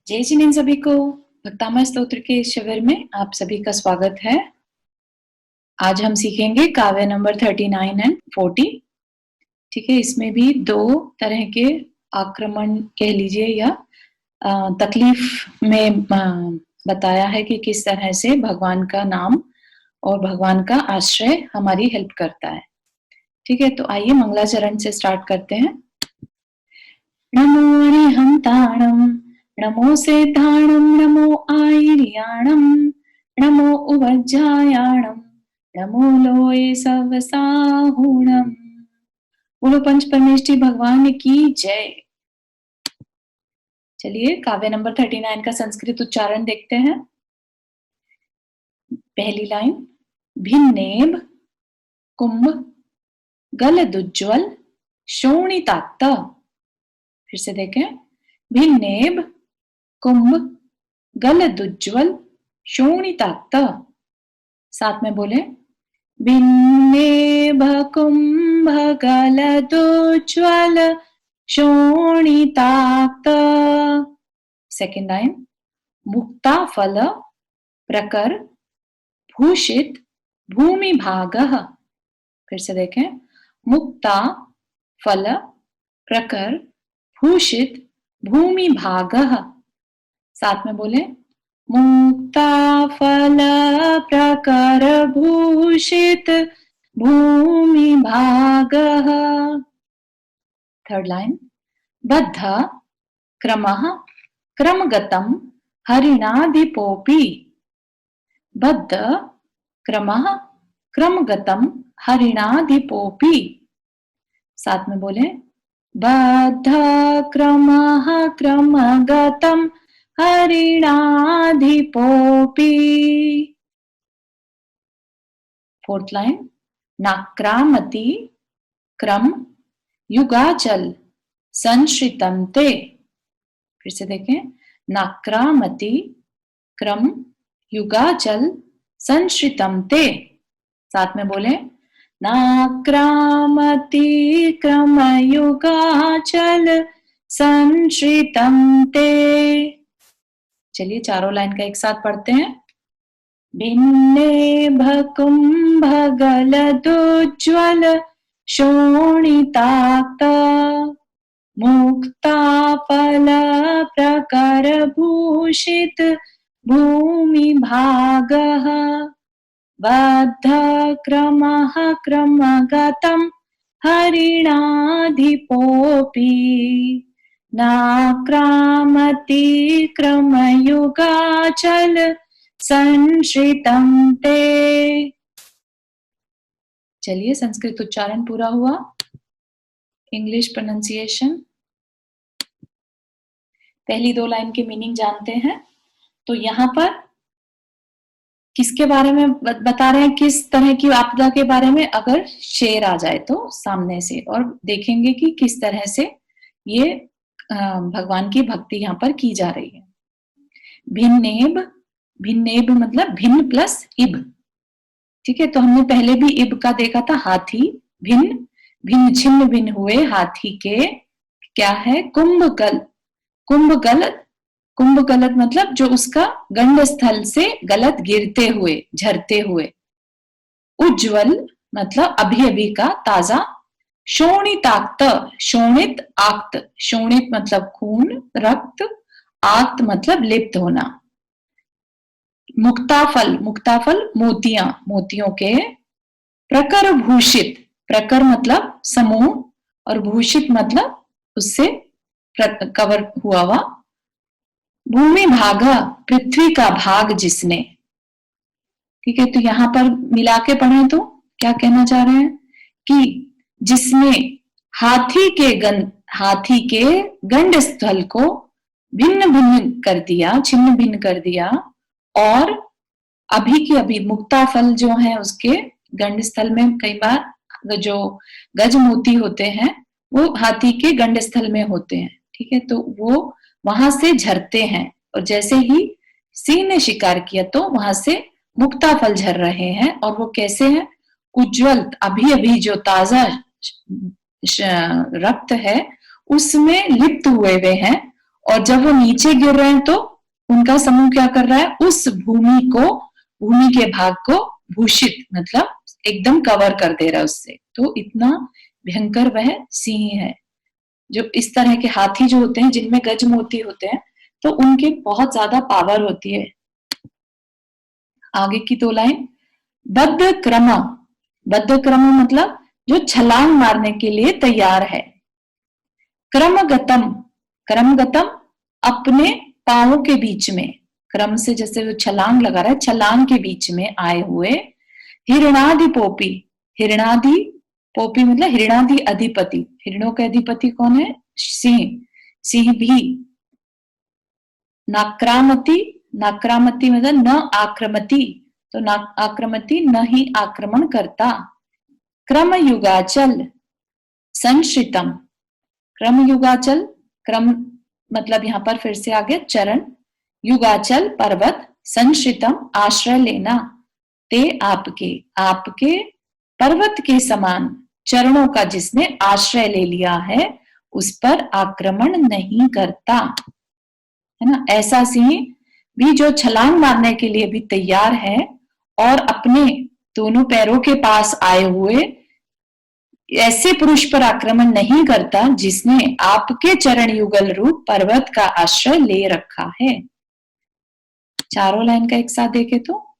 जय जिनेन सभी को भक्तामय स्तोत्र के इस शिविर में आप सभी का स्वागत है। आज हम सीखेंगे काव्य नंबर 39 एंड 40। ठीक है, इसमें भी दो तरह के आक्रमण कह लीजिए या तकलीफ में बताया है कि किस तरह से भगवान का नाम और भगवान का आश्रय हमारी हेल्प करता है। ठीक है, तो आइए मंगलाचरण से स्टार्ट करते हैं। नमो अरिहंताणं नमो सेताणं नमो आयर्याणं नमो उवज्जायाणं नमो लोये सवसाहुणं। बोलो पंच परमेष्ठी भगवान की जय। चलिए काव्य नंबर 39 का संस्कृत उच्चारण देखते हैं। पहली लाइन, भिन्नेब कुंभ गलदुज्ज्वल शोणिताक्त। फिर से देखें, भिन्नेब कुंभ गलदुज्ज्वल शोणिताक्त। साथ में बोले, भिन्नेब कुंभ गलदुज्ज्वल शोणिताक्त। सेकेंड लाइन, मुक्ता फल प्रकर भूषित भूमि भागः। फिर से देखें, मुक्ता फल प्रकर भूषित भूमि भागः। साथ में बोले, मुक्ता फल प्रकर भूषित भूमि भागः। थर्ड लाइन, बद्ध क्रमः क्रमगतं हरिणाधिपोऽपि। बद्ध क्रमः क्रमगतं हरिणाधिपोऽपि। साथ में बोले, बद्ध क्रमः क्रमगतं हरिणाधिपोऽपि। फोर्थ लाइन, नाक्रामति क्रम युगाचल संश्रितं ते। फिर से देखें, नाक्रामति क्रम युगाचल संश्रितं ते। साथ में बोले, नाक्रामति क्रम युगाचल संश्रितं ते। चलिए चारों लाइन का एक साथ पढ़ते हैं। भिन्नेभ कुंभ गलदुज्ज्वल शोणिताक्त मुक्ता फल प्रकर भूषित भूमि भागः। बद्ध क्रमः क्रमगतं हरिणाधिपोऽपि नाक्रामति क्रमयुगाचल संश्रितं ते। चलिए संस्कृत उच्चारण पूरा हुआ। English pronunciation. पहली दो लाइन के मीनिंग जानते हैं। तो यहाँ पर किसके बारे में बता रहे हैं, किस तरह की आपदा के बारे में, अगर शेर आ जाए तो सामने से, और देखेंगे कि किस तरह से ये भगवान की भक्ति यहाँ पर की जा रही है। भिन्नेब, भिन्नेब मतलब भिन्न प्लस इब। ठीक है, तो हमने पहले भी इब का देखा था, हाथी। भिन्न भिन्न छिन्न भिन्न हुए हाथी के क्या है, कुंभकल। कुंभगलत, कुंभगलत मतलब जो उसका गंड स्थल से गलत गिरते हुए झरते हुए। उज्ज्वल मतलब अभी अभी का ताजा। शोणिताक्त, शोणित आक्त, शोणित मतलब खून रक्त, आक्त मतलब लिप्त होना। मुक्ताफल, मुक्ताफल मोतियां, मोतियों के। प्रकर भूषित, प्रकर मतलब समूह और भूषित मतलब उससे कवर हुआ हुआ। भूमि भागा, पृथ्वी का भाग जिसने। ठीक है, तो यहां पर मिला के पढ़े तो क्या कहना चाह रहे हैं कि जिसने हाथी के गंड स्थल को भिन्न भिन्न कर दिया, छिन्न भिन्न कर दिया, और अभी की अभी मुक्ता फल जो है उसके गंड स्थल में कई बार जो गज मोती होते हैं वो हाथी के गंड स्थल में होते हैं। ठीक है, तो वो वहां से झरते हैं, और जैसे ही सिंह ने शिकार किया तो वहां से मुक्ता फल झर रहे हैं। और वो कैसे हैं, उज्जवल, अभी अभी जो ताजा रक्त है उसमें लिप्त हुए हैं, और जब वो नीचे गिर रहे हैं तो उनका समूह क्या कर रहा है, उस भूमि के भाग को भूषित मतलब एकदम कवर कर दे रहा है उससे। तो इतना भयंकर वह सिंह है। जो इस तरह के हाथी जो होते हैं जिनमें गज मोती होते हैं तो उनके बहुत ज्यादा पावर होती है। आगे की 2 लाइन, बद्ध क्रम मतलब जो छलांग मारने के लिए तैयार है। क्रमगतम अपने पांवों के बीच में, क्रम से जैसे वो छलांग लगा रहा है, छलांग के बीच में आए हुए। हिरणादि पोपी मतलब हिरणादि अधिपति, हिरणों के अधिपति कौन है, सिंह भी। नाक्रामति मतलब न आक्रमति, तो आक्रमति न ही आक्रमण करता। क्रम युगाचल संश्रितम, क्रम युगाचल, क्रम मतलब यहां पर फिर से आगे चरण, युगाचल पर्वत, संश्रितम आश्रय लेना, ते आपके पर्वत के समान चरणों का जिसने आश्रय ले लिया है उस पर आक्रमण नहीं करता, है ना। ऐसा सिंह भी जो छलांग मारने के लिए भी तैयार है और अपने दोनों पैरों के पास आए हुए ऐसे पुरुष पर आक्रमण नहीं करता जिसने आपके चरण युगल रूप पर्वत का आश्रय ले रखा है। चारों लाइन का एक साथ देखे तो,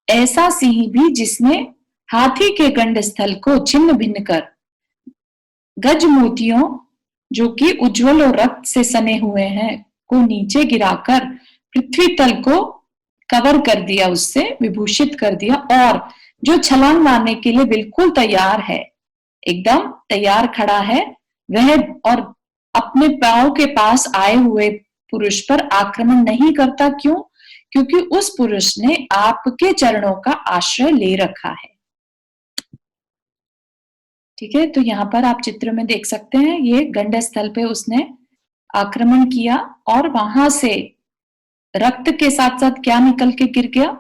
ऐसा सिंह भी जिसने हाथी के गंड स्थल को छिन्न भिन्न कर गज मोतियों जो कि उज्जवल और रक्त से सने हुए हैं को नीचे गिराकर पृथ्वी तल को कवर कर दिया, उससे विभूषित कर दिया, और जो छलांग मारने के लिए बिल्कुल तैयार है, एकदम तैयार खड़ा है वह, और अपने पांव के पास आए हुए पुरुष पर आक्रमण नहीं करता। क्यों? क्योंकि उस पुरुष ने आपके चरणों का आश्रय ले रखा है। ठीक है, तो यहाँ पर आप चित्र में देख सकते हैं ये गंड स्थल पे उसने आक्रमण किया और वहां से रक्त के साथ साथ क्या निकल के गिर गया,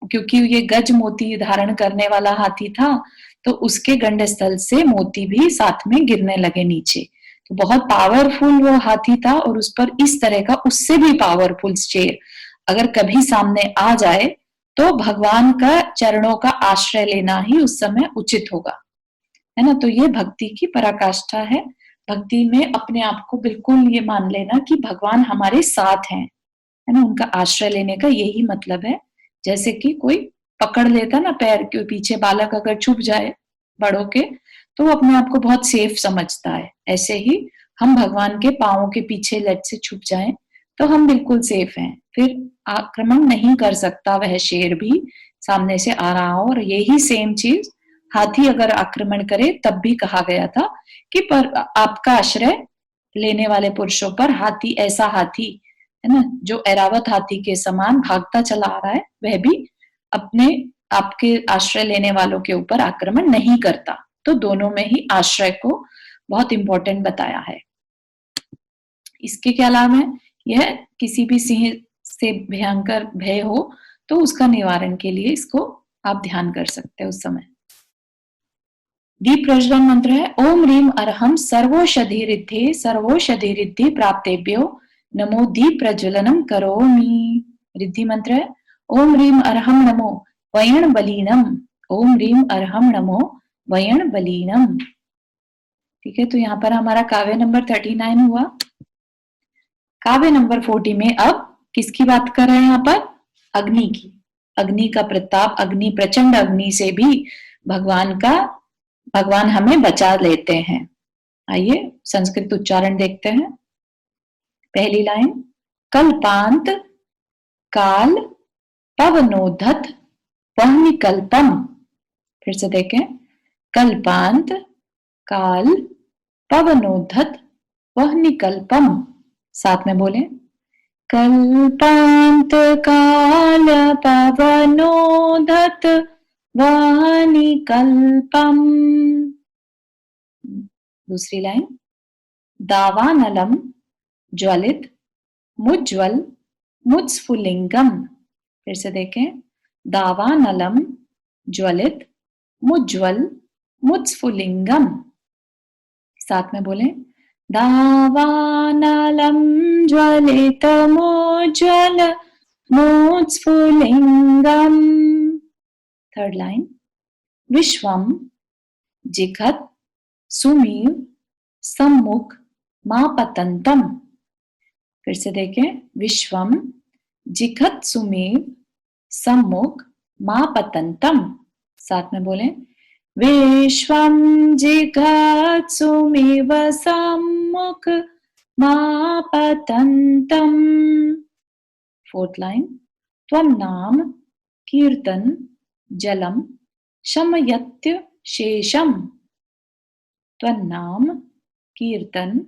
क्योंकि ये गज मोती धारण करने वाला हाथी था तो उसके गंड स्थल से मोती भी साथ में गिरने लगे नीचे। तो बहुत पावरफुल वो हाथी था और उस पर इस तरह का उससे भी पावरफुल शेर अगर कभी सामने आ जाए तो भगवान का चरणों का आश्रय लेना ही उस समय उचित होगा, है ना। तो ये भक्ति की पराकाष्ठा है। भक्ति में अपने आप को बिल्कुल ये मान लेना कि भगवान हमारे साथ हैं, है ना। उनका आश्रय लेने का यही मतलब है। जैसे कि कोई पकड़ लेता ना पैर के पीछे, बालक अगर छुप जाए बड़ों के तो वो अपने आप को बहुत सेफ समझता है, ऐसे ही हम भगवान के पांवों के पीछे लट से छुप जाएं तो हम बिल्कुल सेफ हैं, फिर आक्रमण नहीं कर सकता वह शेर भी सामने से आ रहा हो। और यही सेम चीज हाथी अगर आक्रमण करे तब भी कहा गया था कि पर आपका आश्रय लेने वाले पुरुषों पर हाथी, ऐसा हाथी है ना जो ऐरावत हाथी के समान भागता चला आ रहा है, वह भी अपने आपके आश्रय लेने वालों के ऊपर आक्रमण नहीं करता। तो दोनों में ही आश्रय को बहुत इंपॉर्टेंट बताया है। इसके क्या लाभ है? यह किसी भी सिंह से भयंकर भय हो तो उसका निवारण के लिए इसको आप ध्यान कर सकते हैं उस समय। दीप प्रज्वलन मंत्र है ओम ह्रीम अर्हम सर्वौषधि रिद्धि प्राप्तेभ्यो नमो दीप प्रज्वलनम करोमि। रिद्धि मंत्र है ओम ह्रीम अर्हम नमो वयण बलीनम, ओम ह्रीम अर्हम नमो वयण बलीनम। ठीक है, तो यहाँ पर हमारा काव्य नंबर 39 हुआ। काव्य नंबर 40 में अब किसकी बात कर रहे हैं? यहाँ पर अग्नि की। अग्नि का प्रताप, अग्नि, प्रचंड अग्नि से भी भगवान हमें बचा लेते हैं। आइए संस्कृत उच्चारण देखते हैं। पहली लाइन, कल्पांत काल पवनोधत वह्निकल्पम। फिर से देखें, कल्पांत काल पवनोधत वह्निकल्पम। साथ में बोले, कल्पांत काल पवनोधत वह्निकल्पम। दूसरी लाइन, दावानलम ज्वलित मुज्ज्वल मुत्स्फुलिंगम। फिर से देखें, दावानलम ज्वलित मुज्ज्वल मुत्स्फुलिंगम। साथ में बोले, दावानलं ज्वलितमोज्ज्वल मोत्स्फुलिङ्गम्. थर्ड लाइन, विश्वम जिघत सुमीव सम्मुख मापतंतम. फिर से देखें, विश्वम जिघत सुमीव सम्मुख मापतंतम. साथ में बोलें, विश्वम जिघत सुमीव सम्मुख मापतंतम. फोर्थ लाइन, त्वं नाम कीर्तन जलम शमयत्य शेषम. त्वन्नाम कीर्तन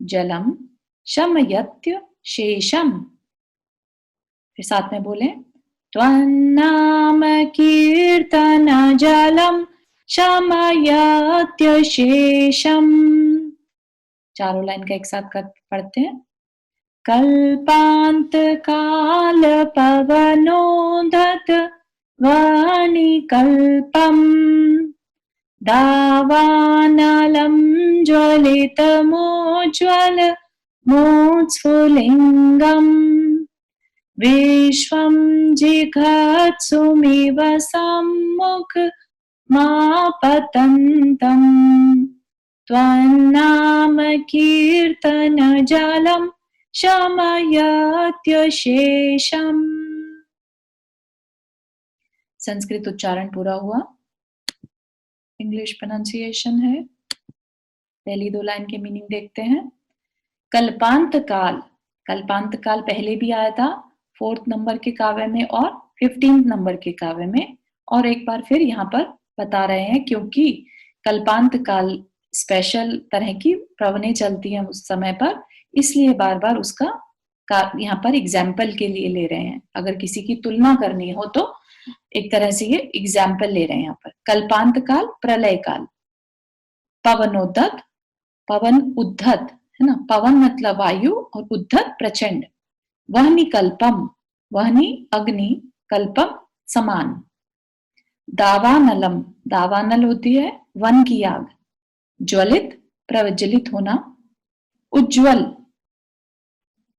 जलम शमयत्य शेषम. फिर साथ में बोले, त्वन्नाम कीर्तन जलम शमयत्य शेषम. चारों लाइन का एक साथ पढ़ते हैं. कल्पांत काल पवनोदत वाणिकल्पम दावानलं ज्वलितमोज्ज्वल मोत्स्फुलिङ्गम्. विश्वं जिघत्सुमिव सम्मुख मापतन्तम्. त्वन्नाम कीर्तन जलम शमयत्य शेषम. संस्कृत उच्चारण पूरा हुआ. इंग्लिश प्रोनाउंसिएशन है. पहली दो लाइन के मीनिंग देखते हैं. कल्पांत काल, कल्पांत काल पहले भी आया था 4th नंबर के काव्य में और 15th नंबर के काव्य में, और एक बार फिर यहाँ पर बता रहे हैं क्योंकि कल्पांत काल स्पेशल तरह की प्रवने चलती हैं उस समय पर, इसलिए बार बार उसका यहाँ पर एग्जाम्पल के लिए ले रहे हैं. अगर किसी की तुलना करनी हो तो एक तरह से ये एग्जाम्पल ले रहे हैं यहाँ पर. कल्पांत काल, प्रलय काल. पवनोद्धत, पवन उद्धत है ना, पवन मतलब वायु और उद्धत प्रचंड. वहनी कल्पम, वहनी अग्नि, कल्पम समान. दावानलम, दावानल होती है वन की आग. ज्वलित प्रज्वलित होना. उज्ज्वल,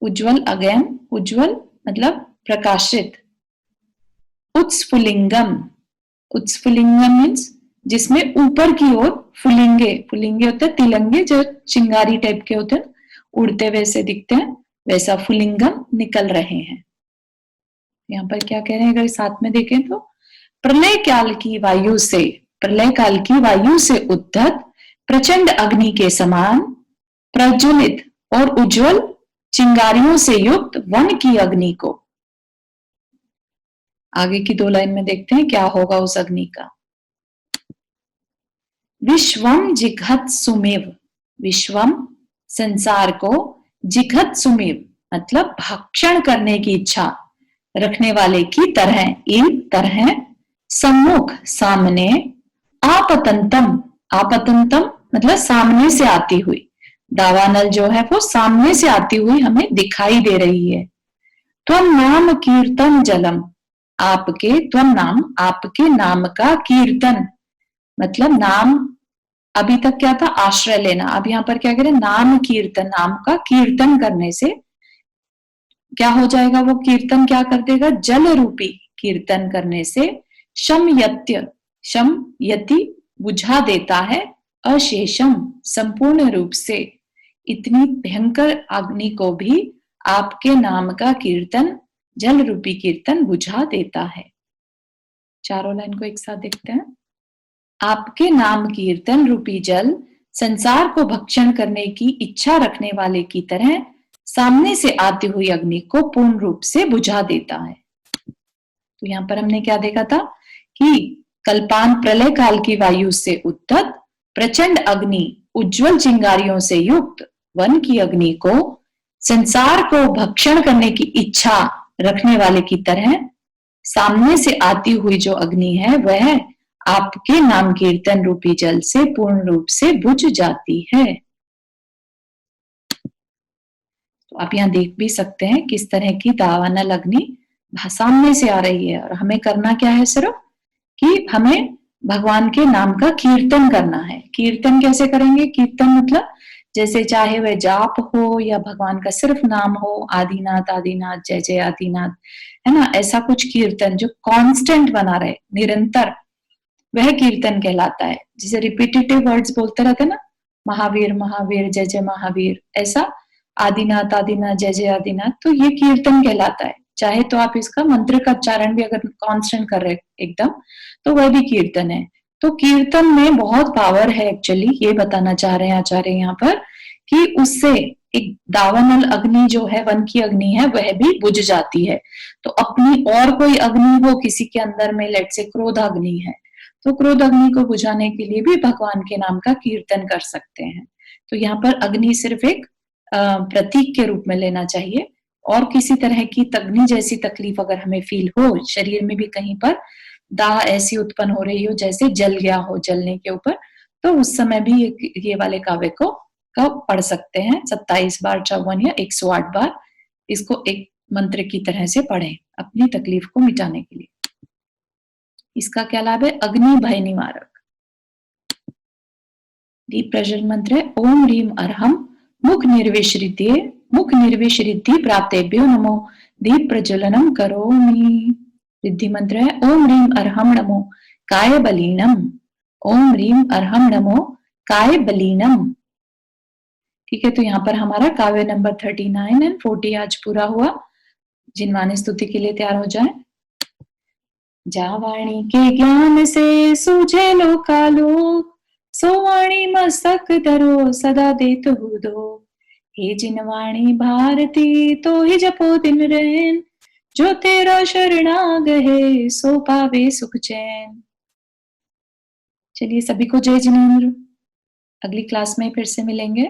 उज्ज्वल अगेन, उज्ज्वल मतलब प्रकाशित. उत्स्फुलिंगम, उत्स्फुलिंगम मीन्स जिसमें ऊपर की ओर फुलिंगे, फुलिंगे होते हैं तिलंगे जो चिंगारी टाइप के होते हैं, उड़ते वैसे दिखते हैं, वैसा फुलिंगम निकल रहे हैं. यहाँ पर क्या कह रहे हैं अगर साथ में देखें तो, प्रलय काल की वायु से, प्रलय काल की वायु से उद्धत प्रचंड अग्नि के समान प्रज्वलित और उज्जवल चिंगारियों से युक्त वन की अग्नि को. आगे की दो लाइन में देखते हैं क्या होगा उस अग्नि का. विश्वम जिघत सुमेव, विश्वम संसार को, जिघत सुमेव मतलब भक्षण करने की इच्छा रखने वाले की तरह, इन तरह, सम्मुख सामने, आपतंतम, आपतंतम मतलब सामने से आती हुई. दावानल जो है वो सामने से आती हुई हमें दिखाई दे रही है. त्वं नाम कीर्तन जलम, आपके, त्वं नाम आपके नाम का कीर्तन मतलब नाम, अभी तक क्या था आश्रय लेना, अब यहाँ पर क्या करें नाम कीर्तन, नाम का कीर्तन करने से क्या हो जाएगा, वो कीर्तन क्या कर देगा, जल रूपी कीर्तन करने से शम यत्य, शम यति बुझा देता है, अशेषम संपूर्ण रूप से, इतनी भयंकर अग्नि को भी आपके नाम का कीर्तन, जल रूपी कीर्तन बुझा देता है. चारों लाइन को एक साथ देखते हैं. आपके नाम कीर्तन रूपी जल संसार को भक्षण करने की इच्छा रखने वाले की तरह सामने से आती हुई अग्नि को पूर्ण रूप से बुझा देता है. तो यहाँ पर हमने क्या देखा था कि कल्पांत प्रलय काल की वायु से उद्धत प्रचंड अग्नि उज्जवल चिंगारियों से युक्त वन की अग्नि को संसार को भक्षण करने की इच्छा रखने वाले की तरह सामने से आती हुई जो अग्नि है वह आपके नाम कीर्तन रूपी जल से पूर्ण रूप से बुझ जाती है. तो आप यहाँ देख भी सकते हैं किस तरह की दावानल अग्नि सामने से आ रही है, और हमें करना क्या है सिर्फ कि हमें भगवान के नाम का कीर्तन करना है. कीर्तन कैसे करेंगे, कीर्तन मतलब जैसे चाहे वह जाप हो या भगवान का सिर्फ नाम हो, आदिनाथ आदिनाथ जय जय आदिनाथ, है ना, ऐसा कुछ कीर्तन जो कांस्टेंट बना रहे, निरंतर, वह कीर्तन कहलाता है। जिसे रिपीटेटिव वर्ड्स बोलते रहते ना, महावीर महावीर जय जय महावीर, ऐसा आदिनाथ आदिनाथ जय जय आदिनाथ, तो ये कीर्तन कहलाता है। चाहे तो आप इसका मंत्र का उच्चारण भी अगर कांस्टेंट कर रहे एकदम, तो वह भी कीर्तन है। तो कीर्तन में बहुत पावर है एक्चुअली, ये बताना चाह रहे हैं आचार्य यहाँ पर, कि उससे एक दावानल अग्नि जो है, वन की अग्नि है, वह भी बुझ जाती है। तो अपनी और कोई अग्नि हो किसी के अंदर में, लेट से क्रोध अग्नि है, तो क्रोध अग्नि को बुझाने के लिए भी भगवान के नाम का कीर्तन कर सकते हैं। तो यहाँ पर अग्नि सिर्फ एक प्रतीक के रूप में लेना चाहिए। और किसी तरह की अग्नि जैसी तकलीफ अगर हमें फील हो, शरीर में भी कहीं पर दाह ऐसी उत्पन्न हो रही हो जैसे जल गया हो, जलने के ऊपर, तो उस समय भी ये वाले काव्य को पढ़ सकते हैं 27 बार, 54 या 108 बार। इसको एक मंत्र की तरह से पढ़ें अपनी तकलीफ को मिटाने के लिए। इसका क्या लाभ है? अग्नि भय निवारक। दीप प्रज्वलन मंत्र है ओम ह्रीम अर्हम मुख निर्विश्रिद्धि प्राप्तेभ्यो नमो दीप प्रज्वलनम करोमि। रिद्धि मंत्र है ओम ह्रीम अर्हम नमो काय बलीनम, ओम ह्रीम अर्हम नमो काय बलीनम। ठीक है, तो यहाँ पर हमारा काव्य नंबर 39 एंड 40 आज पूरा हुआ। जिनवानी स्तुति के लिए तैयार हो जाए। जा वाणी के ज्ञान से सूझे लोकालोक, सो वाणी मस्तक धरो सदा देत दो। हे जिनवाणी भारती तो ही जपो दिन रैन, जो तेरा शरणाग है सो पावे सुख चैन। चलिए सभी को जय जिनेंद्र। अगली क्लास में फिर से मिलेंगे।